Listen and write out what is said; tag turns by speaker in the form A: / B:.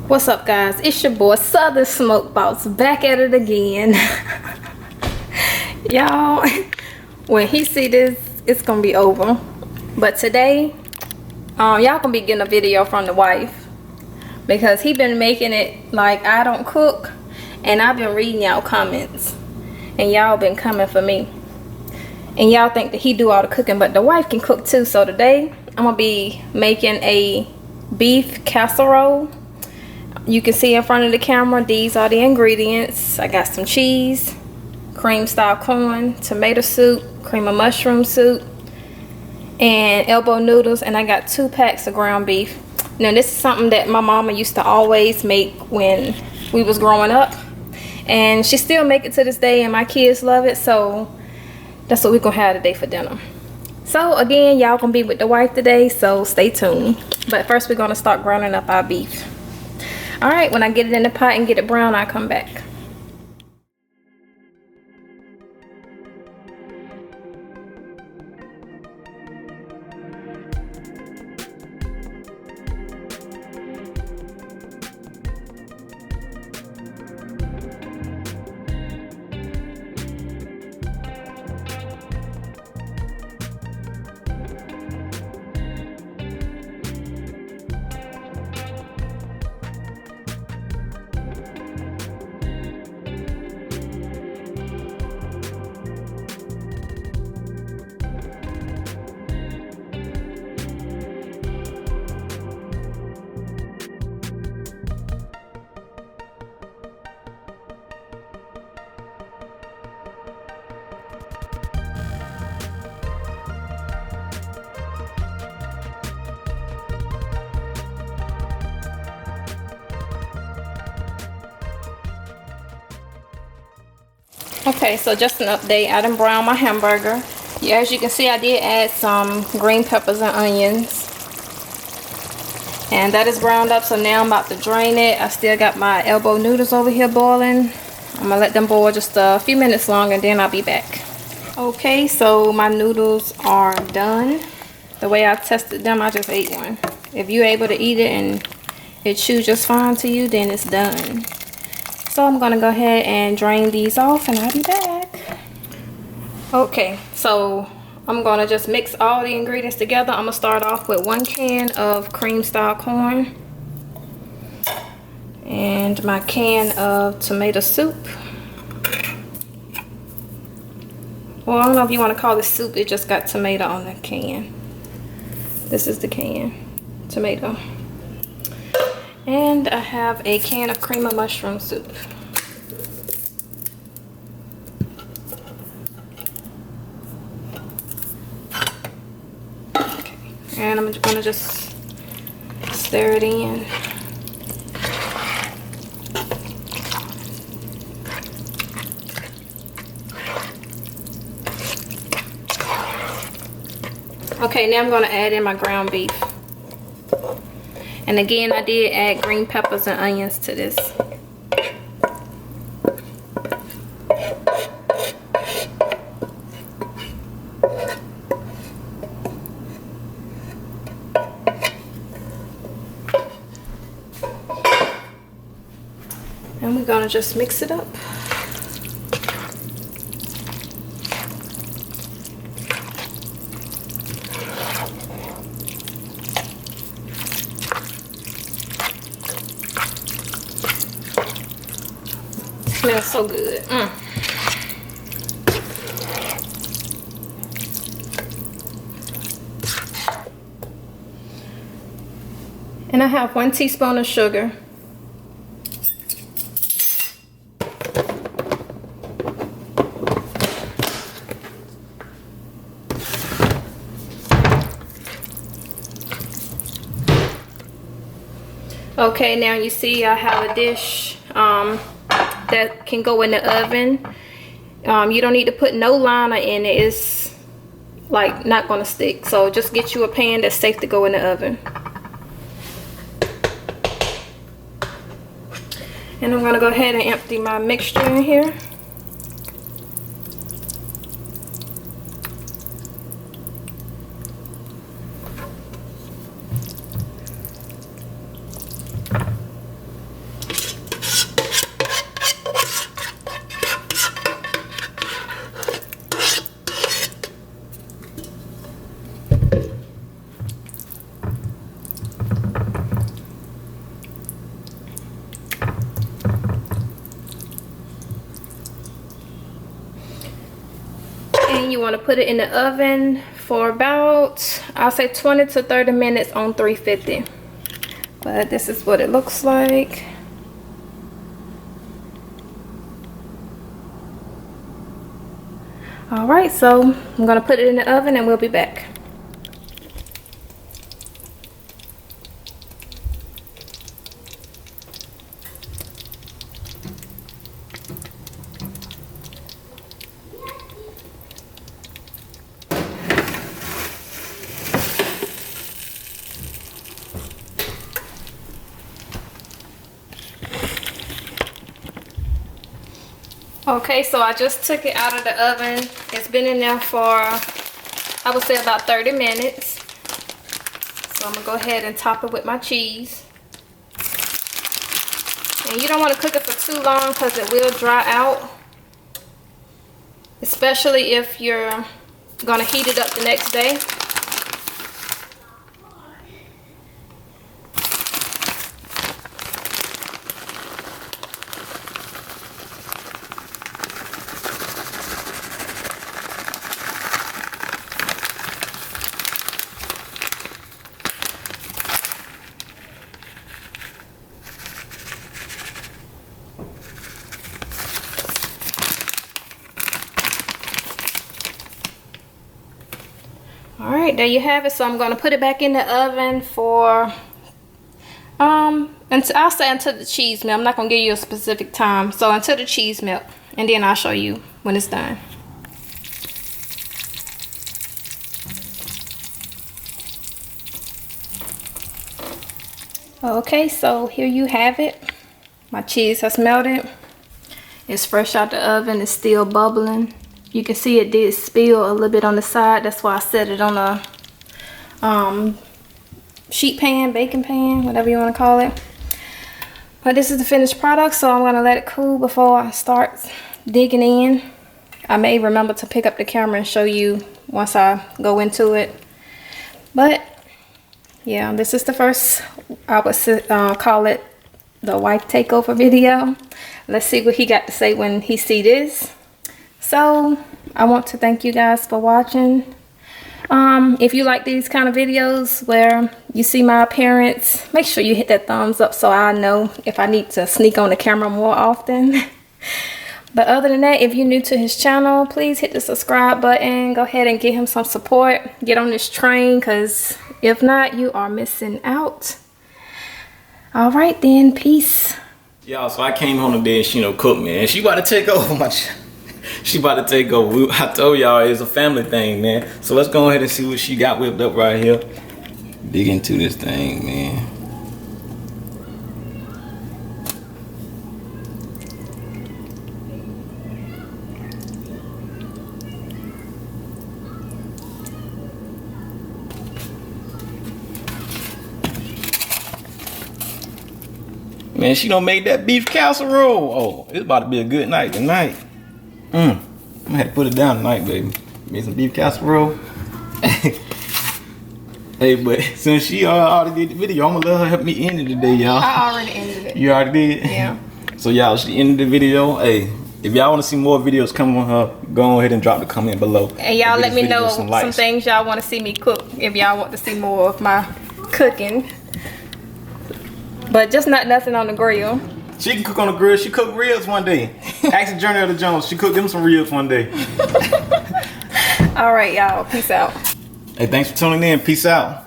A: What's up, guys? It's your boy Southern Smoke Boss back at it again. Y'all, when he see this, it's gonna be over. But today, y'all gonna be getting a video from the wife because he been making it like I don't cook, and I've been reading y'all comments, and y'all been coming for me, and y'all think that he do all the cooking, but the wife can cook too. So today, I'm gonna be making a beef casserole. You can see in front of the camera, these are the ingredients. I got some cheese, cream style corn, tomato soup, cream of mushroom soup, and elbow noodles, and I got 2 packs of ground beef. Now this is something that my mama used to always make when we was growing up, and she still make it to this day, and my kids love it. So that's what we're gonna have today for dinner. So again, y'all gonna be with the wife today, so stay tuned. But first we're gonna start browning up our beef. All right, when I get it in the pot and get it brown, I'll come back. Okay, so just an update. I done browned my hamburger. Yeah, as you can see, I did add some green peppers and onions, and that is browned up. So now I'm about to drain it. I still got my elbow noodles over here boiling. I'm gonna let them boil just a few minutes longer, and then I'll be back. Okay, so my noodles are done. The way I tested them, I just ate one. If you're able to eat it and it chews just fine to you, then it's done. So I'm gonna go ahead and drain these off, and I'll be back. Okay, so I'm gonna just mix all the ingredients together. I'm gonna start off with 1 can of cream style corn and my can of tomato soup. Well, I don't know if you want to call this soup, it just got tomato on the can. This is the can, tomato. And I have a can of cream of mushroom soup. Okay, and I'm gonna just stir it in. Okay, now I'm gonna add in my ground beef. And again, I did add green peppers and onions to this. And we're gonna just mix it up. Smells so good. And I have 1 teaspoon of sugar. Okay, now you see I have a dish that can go in the oven. You don't need to put no liner in it. It's like not gonna stick. So just get you a pan that's safe to go in the oven. And I'm gonna go ahead and empty my mixture in here. you want to put it in the oven for about, I'll say 20 to 30 minutes on 350. But this is what it looks like. All right, so I'm gonna put it in the oven and we'll be back. Okay, so I just took it out of the oven. It's been in there for, I would say, about 30 minutes. So I'm gonna go ahead and top it with my cheese. And you don't want to cook it for too long because it will dry out. Especially if you're gonna heat it up the next day. All right, there you have it. So I'm gonna put it back in the oven for until, I'll say until the cheese melt. I'm not gonna give you a specific time. So until the cheese melt, and then I'll show you when it's done. Okay, so here you have it. My cheese has melted. It's fresh out the oven. It's still bubbling. You can see it did spill a little bit on the side. That's why I set it on a sheet pan, baking pan, whatever you want to call it. But this is the finished product, so I'm going to let it cool before I start digging in. I may remember to pick up the camera and show you once I go into it. But yeah, this is the first, I would call it the wife takeover video. Let's see what he got to say when he see this. So I want to thank you guys for watching. If you like these kind of videos where you see my appearance, make sure you hit that thumbs up so I know if I need to sneak on the camera more often. But other than that, if you're new to his channel, please hit the subscribe button. Go ahead and give him some support. Get on this train, because if not, you are missing out. All right then, peace.
B: Y'all, so I came home today and she cook me, and she about to take over my she about to take over. I told y'all it's a family thing, man. So let's go ahead and see what she got whipped up right here. Dig into this thing, man. Man, she done made that beef casserole. Oh, it's about to be a good night tonight. I'm gonna have to put it down tonight, baby. Made some beef casserole. Hey, but since she already did the video, I'm gonna let her help me end it today, y'all.
A: I already ended it.
B: You already did?
A: Yeah.
B: So y'all, she ended the video. Hey, if y'all want to see more videos coming on her, go ahead and drop the comment below.
A: And y'all let me know some things y'all want to see me cook, if y'all want to see more of my cooking. But just not nothing on the grill.
B: She can cook on the grill. She cooked ribs one day. Ask the Journey of the Jones. She cooked them some ribs one day.
A: All right, y'all. Peace out.
B: Hey, thanks for tuning in. Peace out.